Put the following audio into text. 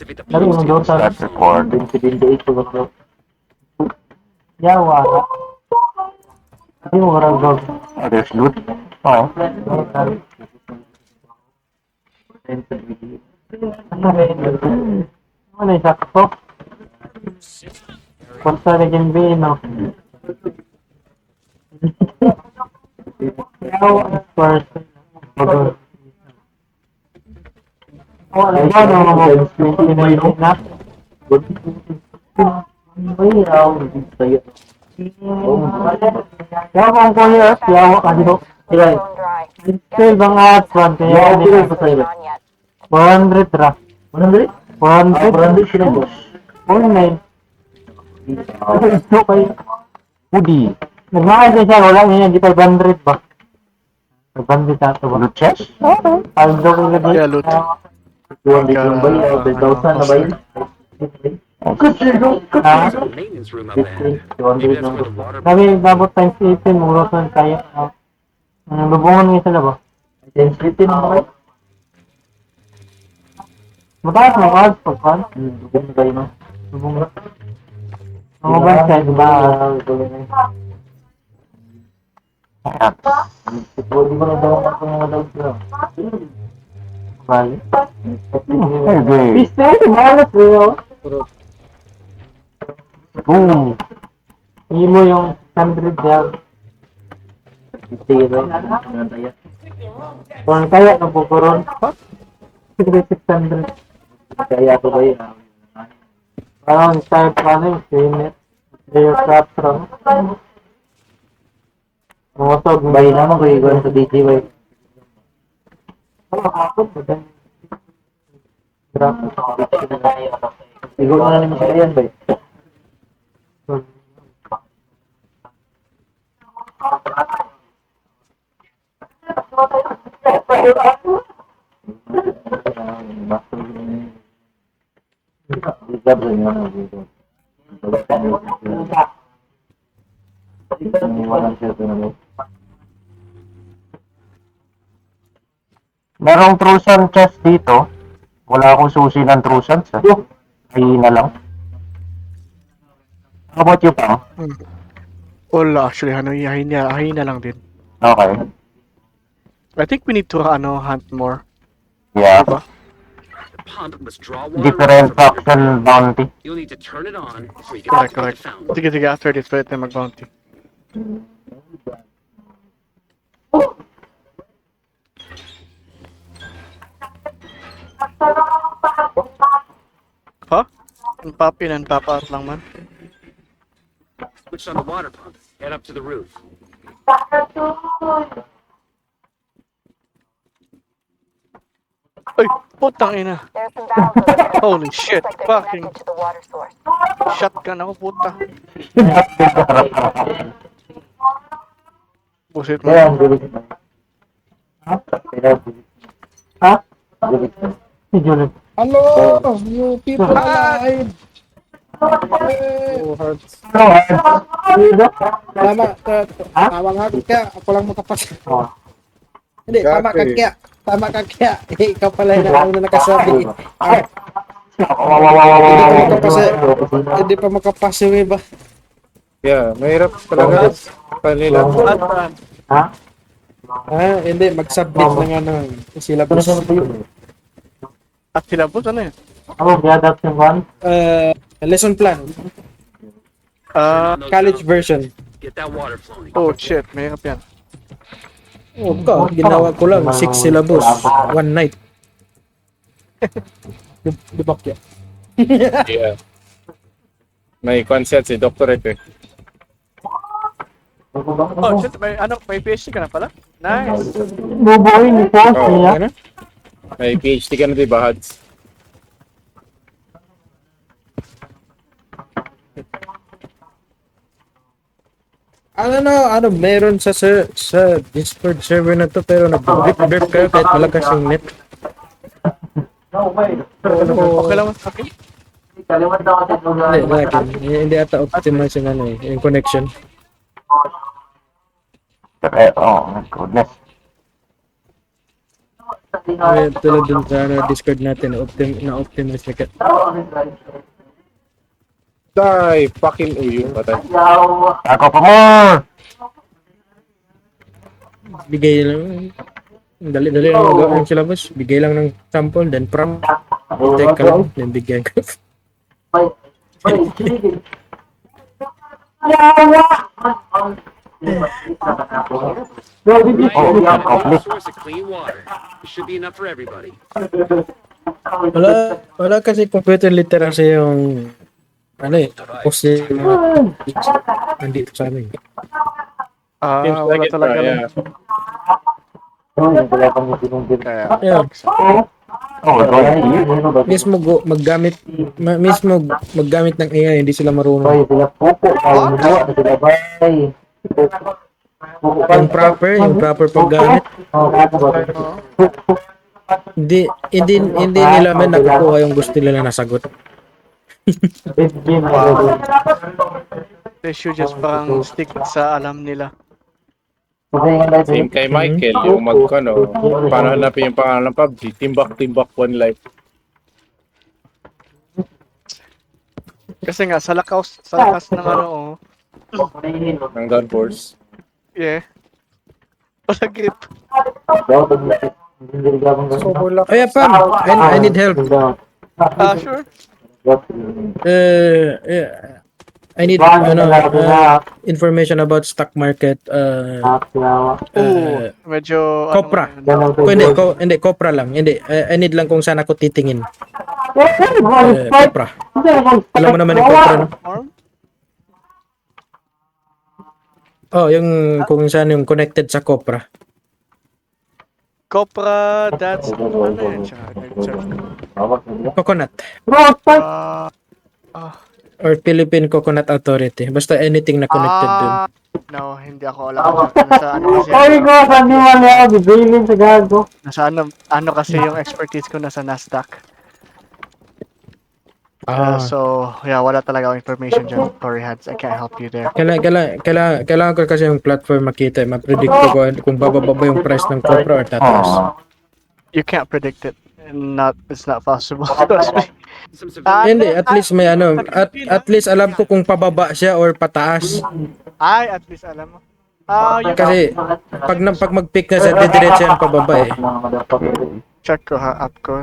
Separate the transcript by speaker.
Speaker 1: Lagi mo doon sa
Speaker 2: Start record.
Speaker 1: 2028 ko ba? Yawa ka. Hindi mo karang dog.
Speaker 2: Oh, there's loot. Oh.
Speaker 1: Ano yung sakto? Punta na dyan ba no? Yawa ka first. Wala ba no mo? 2028 na? Yawa kang kuya, yawa ka dito. Still bang at-one kaya hindi ko sa iyo. 400 ra. 100? 400 sila boss. 49. Ito kay
Speaker 2: Hoodie.
Speaker 1: nagmahal din siya, wala niya, di 500 ba? 500 ato ba?
Speaker 2: Loot chest?
Speaker 1: Aldo ko lagi.
Speaker 3: Yeah, loot.
Speaker 1: 200 yung bay, 5,000 na bay. Ah,
Speaker 4: Maintenance room up ahead.
Speaker 1: 200
Speaker 4: Maybe that's
Speaker 1: lang.
Speaker 4: where the water.
Speaker 1: Sabi, dabot times 18, murosan kaya. Lubungan nga sila ba? Times 15 mo ba? Mataas mo cards pagkan? Lubungan kayo no? Lubungan. Mga bansa, di ba? Pwede mo na daw ako mga daw siya. Bali. Piste, malas bro.
Speaker 2: Boom.
Speaker 1: Hindi mo yung 100 yan. Zero. Kung kaya na po koron. 600. Kaya ko ba yun? Parang start pa na yung payment. Layer craft from. Mosog, bayi naman ko yung sa DJ bay. Siguro na namin siya yan bay.
Speaker 2: Merong Trusan chest dito. Wala akong susi ng Trusans. Ay na lang. How about you, Pang?
Speaker 3: Wala, actually, hahin na lang din.
Speaker 2: Okay.
Speaker 3: I think we need to, hunt more.
Speaker 2: Yeah.
Speaker 3: Diba?
Speaker 4: The pump must draw water
Speaker 2: Different
Speaker 4: from your
Speaker 2: faction bounty.
Speaker 4: You'll need to turn it on before you
Speaker 3: Correct,
Speaker 4: get to the
Speaker 3: correct.
Speaker 4: fountain.
Speaker 3: Sige, after this, pwede tayo mag-bounty. Ha? Ang papi nan papaat lang man.
Speaker 4: Switch on the water pump. Head up to the roof.
Speaker 3: Ay, putang ina.
Speaker 5: There's some valves over there.
Speaker 3: Holy shit,
Speaker 5: Looks like they're
Speaker 3: fucking
Speaker 5: connected to the water source.
Speaker 3: shotgun ako, puta. Busit mo.
Speaker 1: Kaya ang gulit. Ha? Ha? Si Juliet.
Speaker 6: Hello, you people alive. Oh, hearts. Tama, tama nga kaya ako lang makapasok.
Speaker 1: Oh.
Speaker 6: Hindi, tama ka kaya. Tama ka kaya. Eh, ikaw pala yung una nakasabi. Hindi pa makapas yung iba.
Speaker 7: Yeah, mahirap talaga kanila.
Speaker 1: Ha?
Speaker 6: Ah, hindi, mag-submit na nga ng syllabus.
Speaker 3: At silabos, ano yun?
Speaker 1: Ako, gadapt yung one.
Speaker 6: Lesson plan, college version.
Speaker 4: Get that water flowing.
Speaker 3: Oh shit, mahirap yan.
Speaker 6: Oh, ginawa ko lang 6 syllabus, 1 night. Di ba kaya?
Speaker 7: Yeah. May concept si Dr. Ito.
Speaker 3: Oh shit, may PhD ka na pala? Nice.
Speaker 1: Bubuhay ni Paul,
Speaker 7: Oh,
Speaker 1: siya.
Speaker 6: Ano?
Speaker 7: May PhD ka na di ba, Hads?
Speaker 6: Ano, meron sa Discord server na to pero nag-burp kayo kahit malakas yung net.
Speaker 3: Okay lang, okay.
Speaker 1: Kalimutan ko sa lugar.
Speaker 6: Hindi ata optimize yung yung connection.
Speaker 2: Oh my goodness.
Speaker 6: Tulad dun sa Discord natin, na-optimize na
Speaker 7: Die! Fucking uyo. Patay.
Speaker 2: Ako pa more!
Speaker 6: bigay lang. Dali-dali lang magawin sila boss. Bigay lang ng sample, then prompt. Take ka lang, then bigyan ka.
Speaker 4: Right, source of clean water. It should be enough for everybody.
Speaker 6: Wala kasi computer literacy yung ano eh, kasi nandito sa amin.
Speaker 7: Seems
Speaker 3: Wala
Speaker 7: like it,
Speaker 3: talaga.
Speaker 7: bro, yeah.
Speaker 3: Kaya,
Speaker 6: Yeah.
Speaker 2: Oh, God.
Speaker 6: Mismo maggamit maggamit ng AI, hindi sila marunong. Yung proper paggamit. Hindi nila man nakukuha yung gusto nila na sagot.
Speaker 3: they should just parang stick sa alam nila.
Speaker 7: Same kay Michael, yung magkano, para hanapin yung pangalan ng PUBG, timbak-timbak one life.
Speaker 3: Kasi nga, sa lakas ng ano,
Speaker 7: Ng downforce.
Speaker 3: yeah. Wala grip.
Speaker 6: Oh yeah, Pam, I need help.
Speaker 3: Sure.
Speaker 6: I need information about stock market.
Speaker 3: Medyo,
Speaker 6: Copra.
Speaker 3: ano,
Speaker 6: Hindi, Copra lang. Hindi, I need lang kung saan ako titingin. Copra. Alam mo naman yung Copra, no?
Speaker 3: Arm?
Speaker 6: Oh, yung kung saan yung connected sa Copra.
Speaker 3: Copra, that's, ano yun siya?
Speaker 6: Coconut.
Speaker 3: Uh,
Speaker 6: Or Philippine Coconut Authority. Basta anything na connected dun.
Speaker 3: No, hindi ako alam. Nasa ano kasi, nasa ano kasi yung expertise ko nasa Nasdaq. So, yeah, wala talaga akong information dyan. Sorry, Hads, I can't help you there.
Speaker 6: Kailangan ko kasi yung platform makita. Ma-predict ko kung bababa ba yung price ng Copra or tataas.
Speaker 3: You can't predict it. It's not possible.
Speaker 4: Some
Speaker 6: Hindi, at least may ano, at least alam ko kung pababa siya or pataas.
Speaker 3: Ay, at least alam mo. You
Speaker 6: Kasi pag mag-pick na siya, didiretso yan pababa eh.
Speaker 3: check ko ha, up ko.